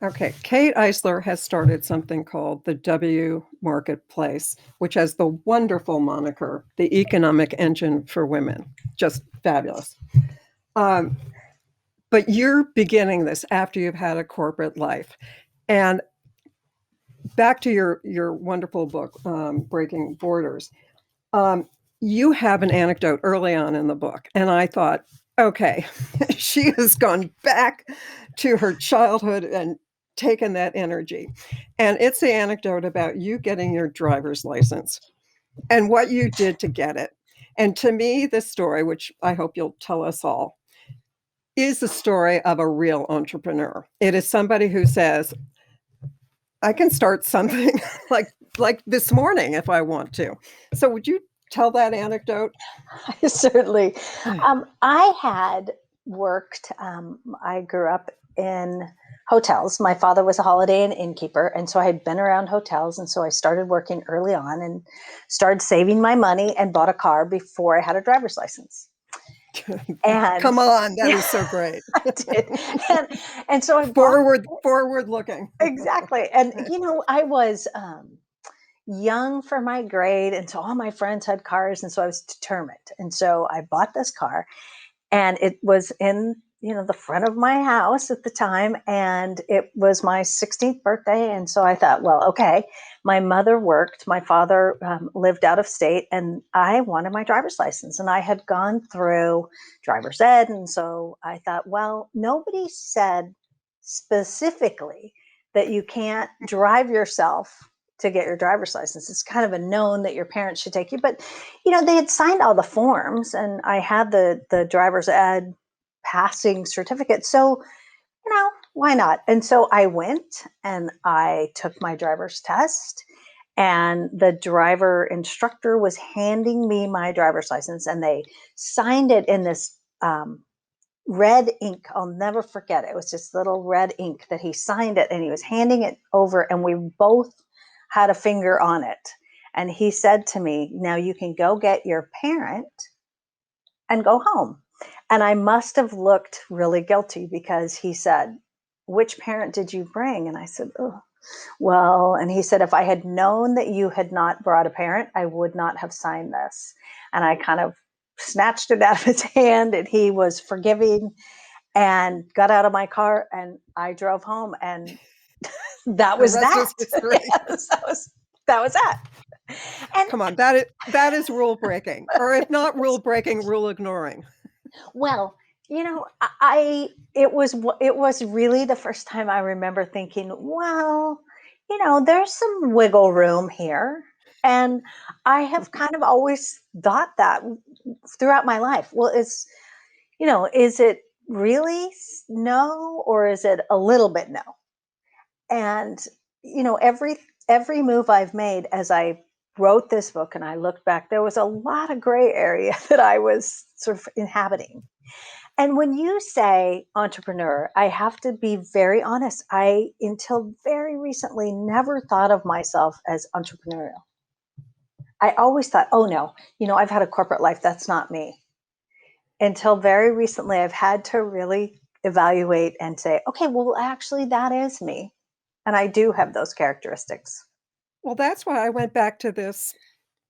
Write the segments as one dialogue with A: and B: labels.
A: Okay, Kate Eisler has started something called the WMarketplace, which has the wonderful moniker, the economic engine for women. Just fabulous. Um, but you're beginning this after you've had a corporate life. And back to your wonderful book, Breaking Borders. Um, you have an anecdote early on in the book, and I thought, okay, she has gone back to her childhood and taken that energy. And it's the anecdote about you getting your driver's license and what you did to get it. And to me, this story, which I hope you'll tell us all, is the story of a real entrepreneur. It is somebody who says, I can start something like this morning if I want to. So would you tell that anecdote?
B: Certainly. I had worked, I grew up in hotels. My father was a Holiday Inn innkeeper, and so I had been around hotels. And so I started working early on and started saving my money and bought a car before I had a driver's license. And
A: Come on, that
B: yeah,
A: is so great.
B: I did. And so I bought
A: Forward looking.
B: exactly. And, I was young for my grade. And so all my friends had cars. And so I was determined. And so I bought this car, and it was in, the front of my house at the time. And it was my 16th birthday. And so I thought, well, okay, my mother worked, my father lived out of state, and I wanted my driver's license. And I had gone through driver's ed. And so I thought, well, nobody said specifically that you can't drive yourself to get your driver's license. It's kind of a known that your parents should take you, but they had signed all the forms, and I had the driver's ed passing certificate. So, why not? And so I went and I took my driver's test, and the driver instructor was handing me my driver's license, and they signed it in this red ink. I'll never forget it. It was just little red ink that he signed it, and he was handing it over, and we both had a finger on it. And he said to me, now you can go get your parent and go home. And I must have looked really guilty, because he said, which parent did you bring? And I said, oh, well, and he said, if I had known that you had not brought a parent, I would not have signed this. And I kind of snatched it out of his hand, and he was forgiving, and got out of my car, and I drove home, and that
A: The
B: was
A: rest
B: that.
A: is history.
B: Yes, that was that. And
A: Come on, that is rule breaking, or if not rule breaking, rule ignoring.
B: well, it was really the first time I remember thinking, well, there's some wiggle room here. And I have kind of always thought that throughout my life. Well, is it really no, or is it a little bit no? And every move I've made as I wrote this book and I looked back, there was a lot of gray area that I was sort of inhabiting. And when you say entrepreneur, I have to be very honest. I, until very recently, never thought of myself as entrepreneurial. I always thought, oh no, I've had a corporate life. That's not me. Until very recently, I've had to really evaluate and say, okay, well, actually, that is me. And I do have those characteristics.
A: Well, that's why I went back to this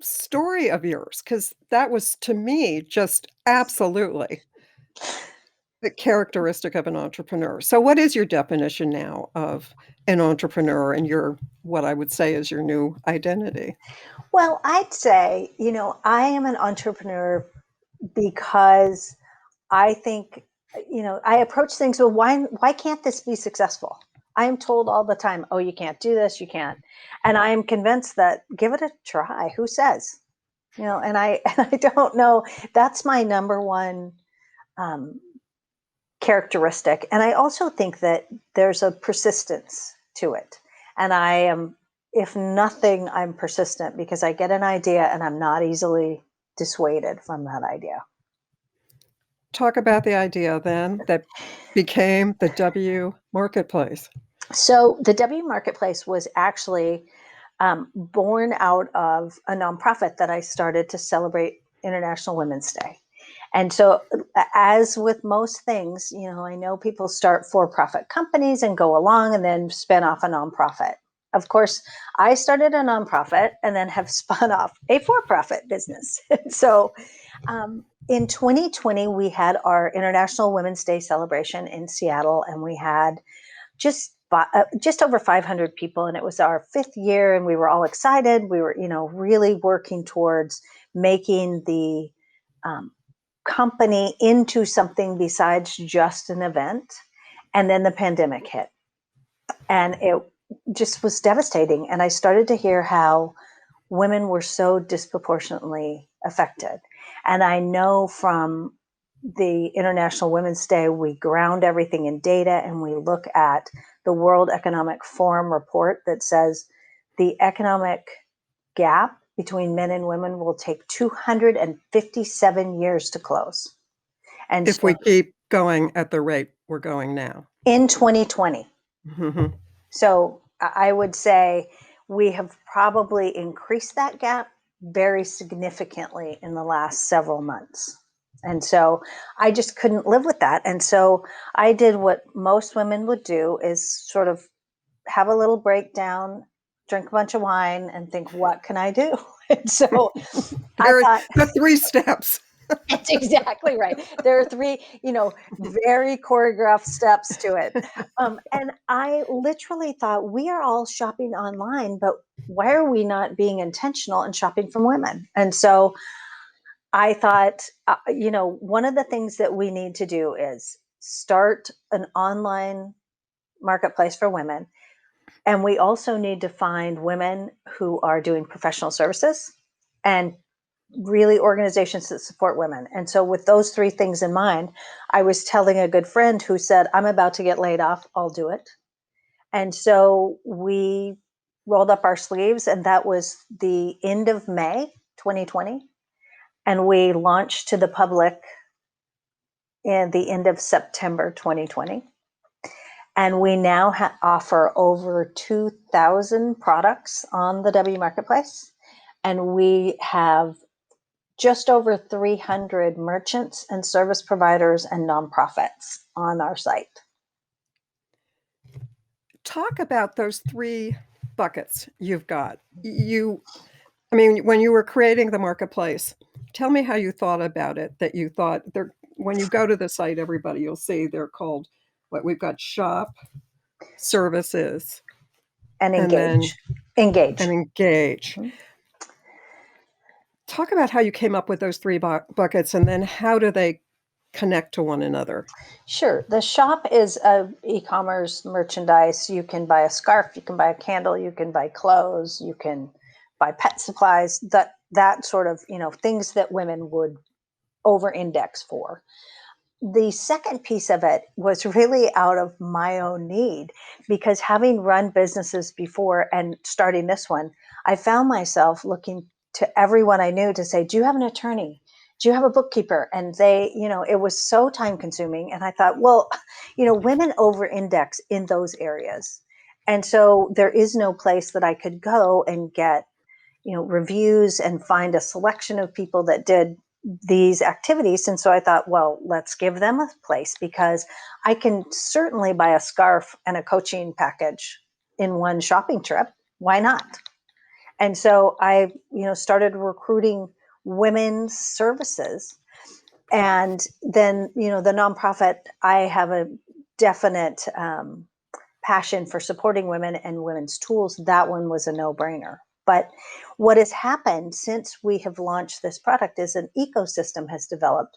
A: story of yours, because that was to me just absolutely the characteristic of an entrepreneur. So what is your definition now of an entrepreneur and your, what I would say is your new identity?
B: Well, I'd say, I am an entrepreneur because I think, I approach things, well, why can't this be successful? I am told all the time, oh, you can't do this, you can't. And I am convinced that give it a try. Who says? And I and I don't know. That's my number one um, characteristic. And I also think that there's a persistence to it. And I am, if nothing, I'm persistent, because I get an idea and I'm not easily dissuaded from that idea.
A: Talk about the idea then that became the W Marketplace.
B: So the WMarketplace was actually born out of a nonprofit that I started to celebrate International Women's Day. And so, as with most things, I know people start for-profit companies and go along and then spin off a nonprofit. Of course, I started a nonprofit and then have spun off a for-profit business. So, in 2020, we had our International Women's Day celebration in Seattle, and we had just over 500 people, and it was our 5th year, and we were all excited. We were, really working towards making the company into something besides just an event. And then the pandemic hit, and it just was devastating. And I started to hear how women were so disproportionately affected. And I know from the International Women's Day, we ground everything in data, and we look at the World Economic Forum report that says the economic gap between men and women will take 257 years to close. And
A: If
B: so
A: we keep going at the rate we're going now.
B: in 2020.
A: Mm-hmm.
B: So I would say we have probably increased that gap very significantly in the last several months. And so I just couldn't live with that. And so I did what most women would do, is sort of have a little breakdown, drink a bunch of wine, and think, what can I do? And so I thought,
A: The 3 steps.
B: that's exactly right. There are 3, very choreographed steps to it. And I literally thought, we are all shopping online, but why are we not being intentional and shopping from women? And so I thought, one of the things that we need to do is start an online marketplace for women. And we also need to find women who are doing professional services and really organizations that support women. And so, with those 3 things in mind, I was telling a good friend who said, I'm about to get laid off, I'll do it. And so we rolled up our sleeves, and that was the end of May 2020. And we launched to the public in the end of September 2020. And we now offer over 2,000 products on the WMarketplace. And we have just over 300 merchants and service providers and nonprofits on our site.
A: Talk about those 3 buckets you've got. When you were creating the marketplace, tell me how you thought about it, that you thought when you go to the site, everybody, you'll see they're called, we've got shop, services,
B: And
A: and then
B: engage.
A: engage.
B: Mm-hmm.
A: Talk about how you came up with those 3 buckets, and then how do they connect to one another?
B: Sure. The shop is a e-commerce merchandise. You can buy a scarf, you can buy a candle, you can buy clothes, you can buy pet supplies, that sort of, things that women would over-index for. The second piece of it was really out of my own need, because having run businesses before and starting this one, I found myself looking to everyone I knew to say, do you have an attorney? Do you have a bookkeeper? And they, it was so time consuming. And I thought, well, women over index in those areas. And so there is no place that I could go and get, reviews and find a selection of people that did these activities. And so I thought, well, let's give them a place, because I can certainly buy a scarf and a coaching package in one shopping trip. Why not? And so I, started recruiting women's services. And then, the nonprofit, I have a definite passion for supporting women and women's tools. That one was a no-brainer. But what has happened since we have launched this product is an ecosystem has developed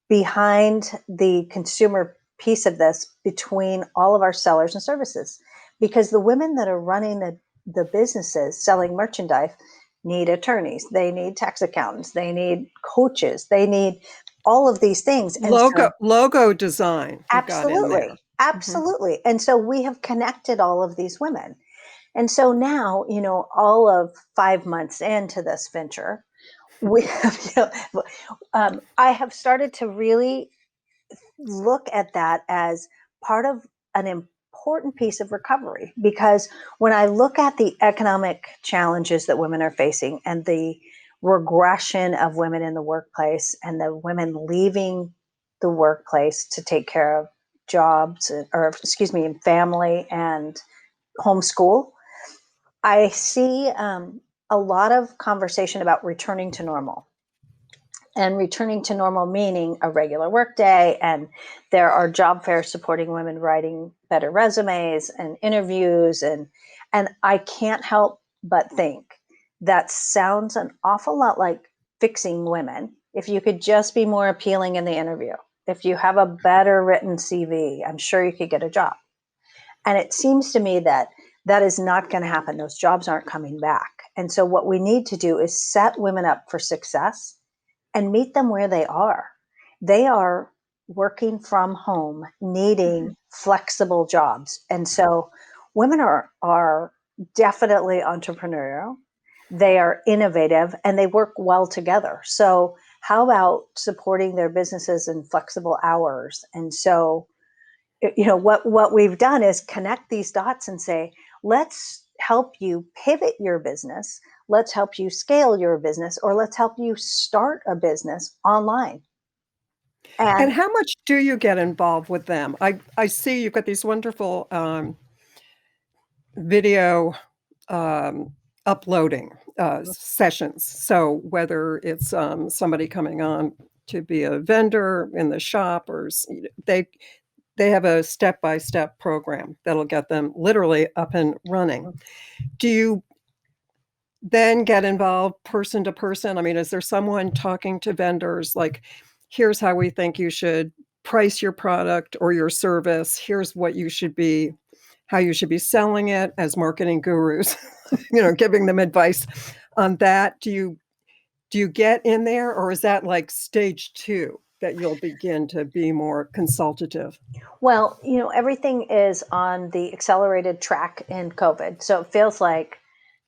B: behind the consumer piece of this, between all of our sellers and services. Because the women that are running the businesses selling merchandise need attorneys, they need tax accountants, they need coaches, they need all of these things. And
A: logo design.
B: Absolutely. Absolutely. Mm-hmm. And so we have connected all of these women. And so now, all of 5 months into this venture, we have, I have started to really look at that as part of an important piece of recovery. Because when I look at the economic challenges that women are facing and the regression of women in the workplace and the women leaving the workplace to take care of jobs or excuse me, family and homeschool. I see a lot of conversation about returning to normal, and returning to normal meaning a regular workday. And there are job fairs supporting women writing better resumes and interviews. And I can't help but think that sounds an awful lot like fixing women. If you could just be more appealing in the interview, if you have a better written CV, I'm sure you could get a job. And it seems to me that that is not going to happen. Those jobs aren't coming back. And so what we need to do is set women up for success and meet them where they are. They are working from home,
A: Mhm.
B: needing flexible jobs. And so women are definitely entrepreneurial. They are innovative and they work well together. So how about supporting their businesses in flexible hours? And so what we've done is connect these dots and say, let's help you pivot your business, let's help you scale your business, or let's help you start a business online.
A: And
B: And
A: how much do you get involved with them? I see you've got these wonderful video um, uploading sessions. So whether it's somebody coming on to be a vendor in the shop, or they have a step-by-step program that'll get them literally up and running. Do you then get involved person to person? I mean, is there someone talking to vendors like, here's how we think you should price your product or your service, here's what you should be, how you should be selling it as marketing gurus, giving them advice on that? Do you get in there, or is that like stage two that you'll begin to be more consultative?
B: well, everything is on the accelerated track in COVID. So it feels like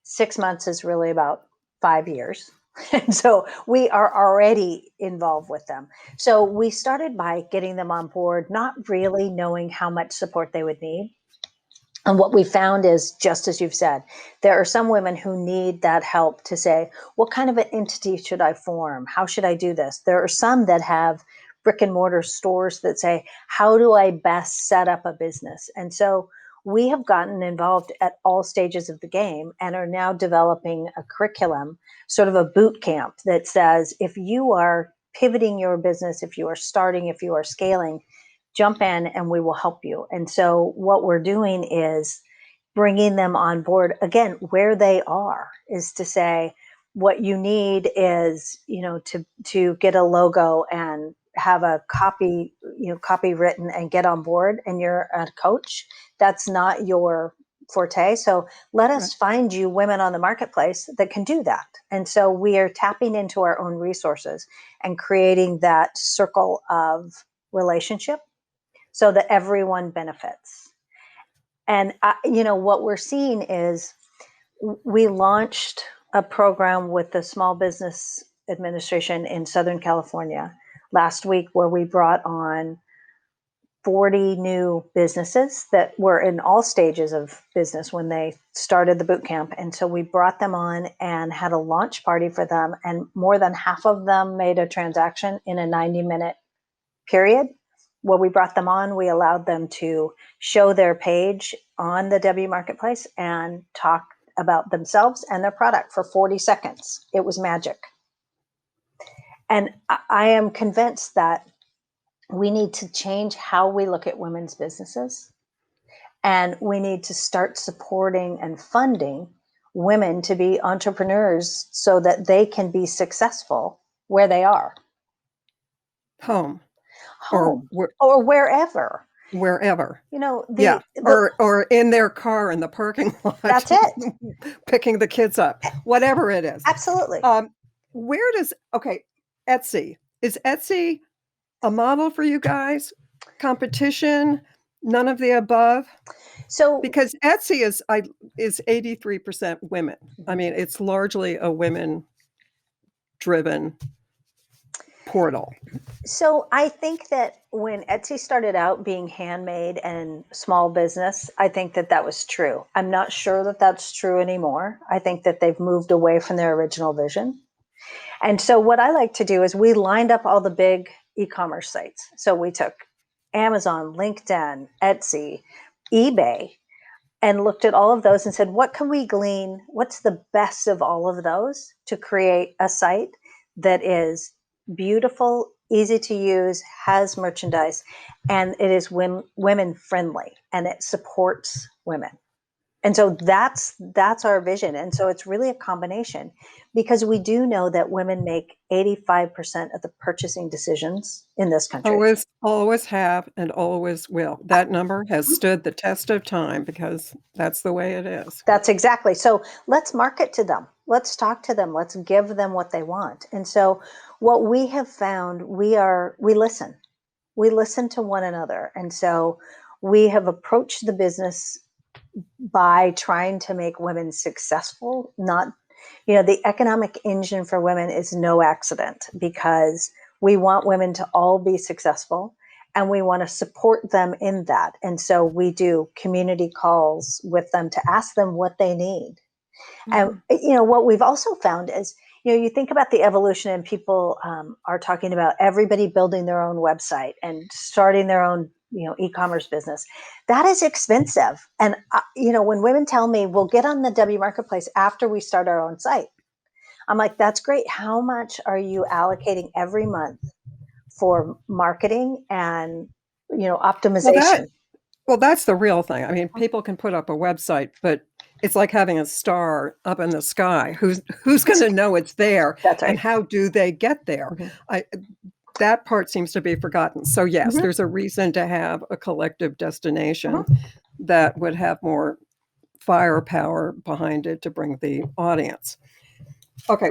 B: 6 months is really about 5 years. And so we are already involved with them. So we started by getting them on board, not really knowing how much support they would need. And what we found is, just as you've said, there are some women who need that help to say, what kind of an entity should I form? How should I do this? There are some that have brick and mortar stores that say, how do I best set up a business? And so we have gotten involved at all stages of the game and are now developing a curriculum, sort of a boot camp that says, if you are pivoting your business, if you are starting, if you are scaling, jump in and we will help you. And so what we're doing is bringing them on board again where they are, is to say what you need is to get a logo and have a copy written and get on board, and you're a coach. That's not your forte. So let
A: Right.
B: us find you women on the marketplace that can do that. And so we are tapping into our own resources and creating that circle of relationship so that everyone benefits. And what we're seeing is we launched a program with the Small Business Administration in Southern California last week, where we brought on 40 new businesses that were in all stages of business when they started the boot camp. And so we brought them on and had a launch party for them. And more than half of them made a transaction in a 90-minute period. When we brought them on, we allowed them to show their page on the WMarketplace and talk about themselves and their product for 40 seconds. It was magic. And I am convinced that we need to change how we look at women's businesses. And we need to start supporting and funding women to be entrepreneurs so that they can be successful where they are,
A: Home or
B: home or wherever.
A: wherever.
B: The
A: Yeah, or in their car in the parking lot,
B: that's it.
A: picking the kids up, whatever it is.
B: Absolutely.
A: Where does okay, Etsy. Is Etsy a model for you guys? Competition? None of the above?
B: So
A: Because Etsy is 83% women. I mean, it's largely a women-driven portal.
B: so I think that when Etsy started out being handmade and small business, I think that that was true. I'm not sure that that's true anymore. I think that they've moved away from their original vision. And so what I like to do is we lined up all the big e-commerce sites. So we took Amazon, LinkedIn, Etsy, eBay, and looked at all of those and said, what can we glean? What's the best of all of those to create a site that is beautiful, easy to use, has merchandise, and it is women friendly and it supports women. And so that's our vision. And so it's really a combination, because we do know that women make 85% of the purchasing decisions in this country.
A: Always have and always will. That number has stood the test of time because that's the way it is.
B: That's exactly. So let's market to them. Let's talk to them. Let's give them what they want. And so what we have found, we listen. We listen to one another. And so we have approached the business by trying to make women successful. Not, the economic engine for women is no accident, because we want women to all be successful and we want to support them in that. And so we do community calls with them to ask them what they need. And, what we've also found is, you think about the evolution, and people are talking about everybody building their own website and starting their own, e-commerce business. That is expensive. And, when women tell me, we'll get on the WMarketplace after we start our own site, I'm like, that's great. How much are you allocating every month for marketing and, optimization?
A: Well, that's the real thing. I mean, people can put up a website, but it's like having a star up in the sky. Who's going to know it's there?
B: That's right.
A: And how do they get there? That part seems to be forgotten. So yes, there's a reason to have a collective destination that would have more firepower behind it to bring the audience. Okay,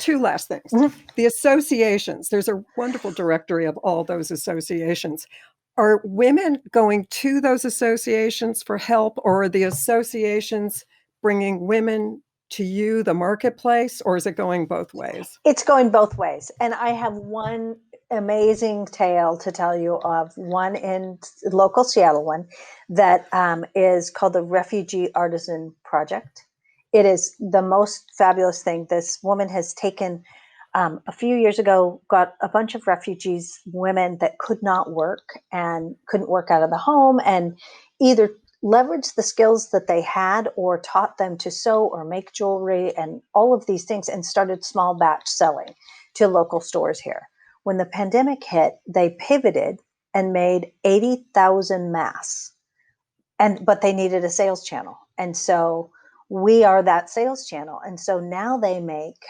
A: two last things. The associations. There's a wonderful directory of all those associations. Are women going to those associations for help, or are the associations bringing women to you, the marketplace, or is it going both ways?
B: It's going both ways. And I have one amazing tale to tell you of one in local Seattle one that is called the Refugee Artisan Project. It is the most fabulous thing. This woman has taken a few years ago, got a bunch of refugees, women that could not work and couldn't work out of the home, and either leveraged the skills that they had or taught them to sew or make jewelry and all of these things, and started small batch selling to local stores here. When the pandemic hit, they pivoted and made 80,000 masks, but they needed a sales channel. And so we are that sales channel. And so now they make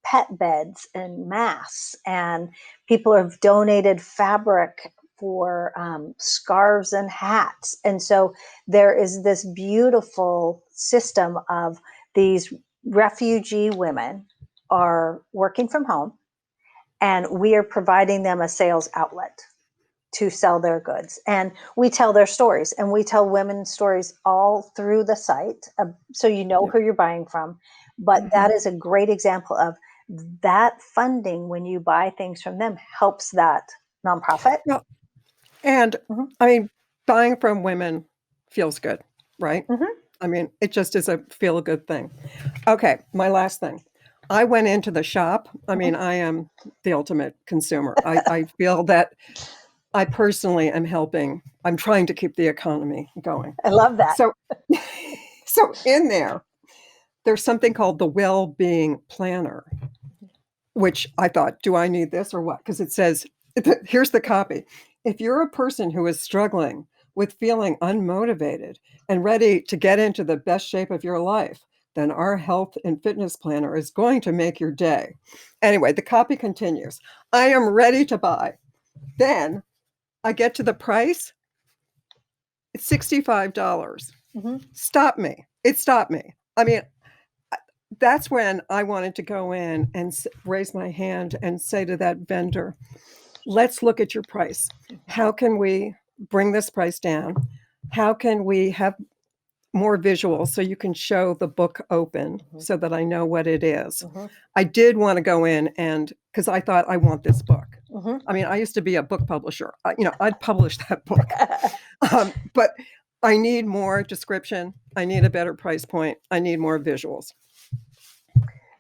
B: pet beds and masks, and people have donated fabric for scarves and hats. And so there is this beautiful system of these refugee women are working from home, and we are providing them a sales outlet to sell their goods. And we tell their stories, and we tell women's stories all through the site. So who you're buying from. But that is a great example of that funding, when you buy things from them, helps that nonprofit.
A: Well, and I mean, buying from women feels good, right? I mean, it just is a feel good thing. Okay, my last thing. I went into the shop. I mean, I am the ultimate consumer. I feel that I personally am helping. I'm trying to keep the economy going.
B: I love that.
A: So in there's something called the well-being planner, which I thought, do I need this or what? Because it says, here's the copy. If you're a person who is struggling with feeling unmotivated and ready to get into the best shape of your life, then our health and fitness planner is going to make your day. Anyway, the copy continues. I am ready to buy. Then I get to the price. It's $65. Stop me. It stopped me. I mean, that's when I wanted to go in and raise my hand and say to that vendor, let's look at your price. How can we bring this price down? How can we have more visuals so you can show the book open so that I know what it is? I did want to go in because I thought, I want this book. I mean, I used to be a book publisher. I'd publish that book. But I need more description. I need a better price point. I need more visuals.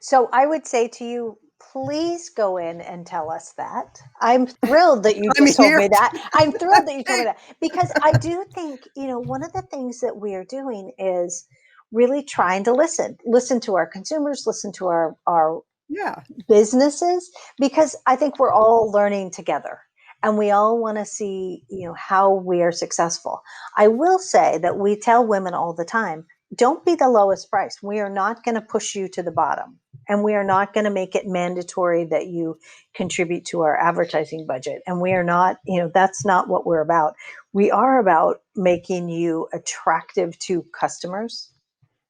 B: So I would say to you, please go in and tell us that. I'm thrilled that you
A: I'm
B: just told
A: here.
B: me that. I'm thrilled that you told me
A: Kate.
B: that because I do think, one of the things that we are doing is really trying to listen to our consumers, listen to our
A: Yeah.
B: businesses, because I think we're all learning together and we all want to see, how we are successful. I will say that we tell women all the time, don't be the lowest price. We are not going to push you to the bottom. And we are not going to make it mandatory that you contribute to our advertising budget. And we are not, that's not what we're about. We are about making you attractive to customers,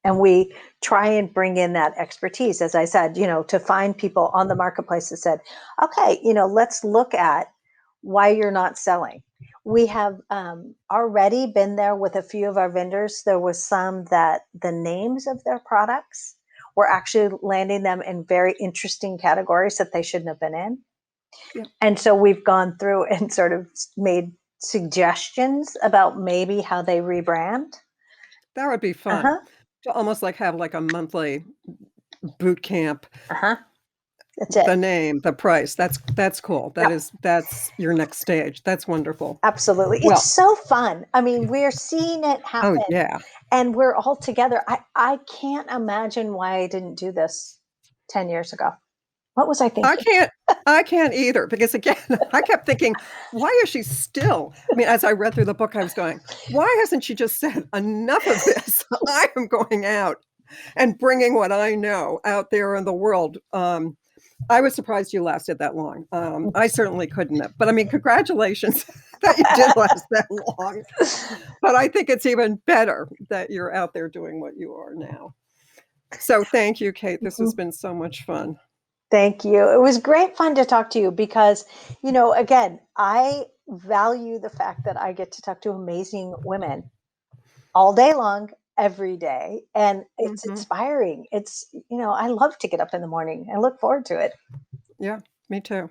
B: and we try and bring in that expertise, as I said, to find people on the marketplace that said, okay, let's look at why you're not selling. We have already been there with a few of our vendors. There was some that the names of their products were actually landing them in very interesting categories that they shouldn't have been in.
A: Yeah.
B: And so we've gone through and sort of made suggestions about maybe how they rebrand.
A: That would be fun
B: Uh-huh.
A: to almost like have like a monthly boot camp.
B: Uh-huh. That's it.
A: The name, the price. That's cool.
B: Yep.
A: That's your next stage. That's wonderful.
B: Absolutely. It's
A: Well,
B: so fun. I mean, we're seeing it
A: oh
B: happen
A: yeah.
B: and we're all together. I can't imagine why I didn't do this 10 years ago. What was I
A: I
B: thinking?
A: can't I can't either because again, I kept thinking, why is she still? I mean, as I read through the book, I was going, why hasn't she just said enough of this? I am going out and bringing what I know out there in the world. I was surprised you lasted that long. I certainly couldn't have. But I mean, congratulations that you did last that long. But I think it's even better that you're out there doing what you are now. So thank you, Kate. This has been so much fun.
B: Thank you. It was great fun to talk to you because, again, I value the fact that I get to talk to amazing women all day long, every day. And it's
A: Mhm.
B: inspiring. I love to get up in the morning. I look forward to it.
A: Yeah, me too.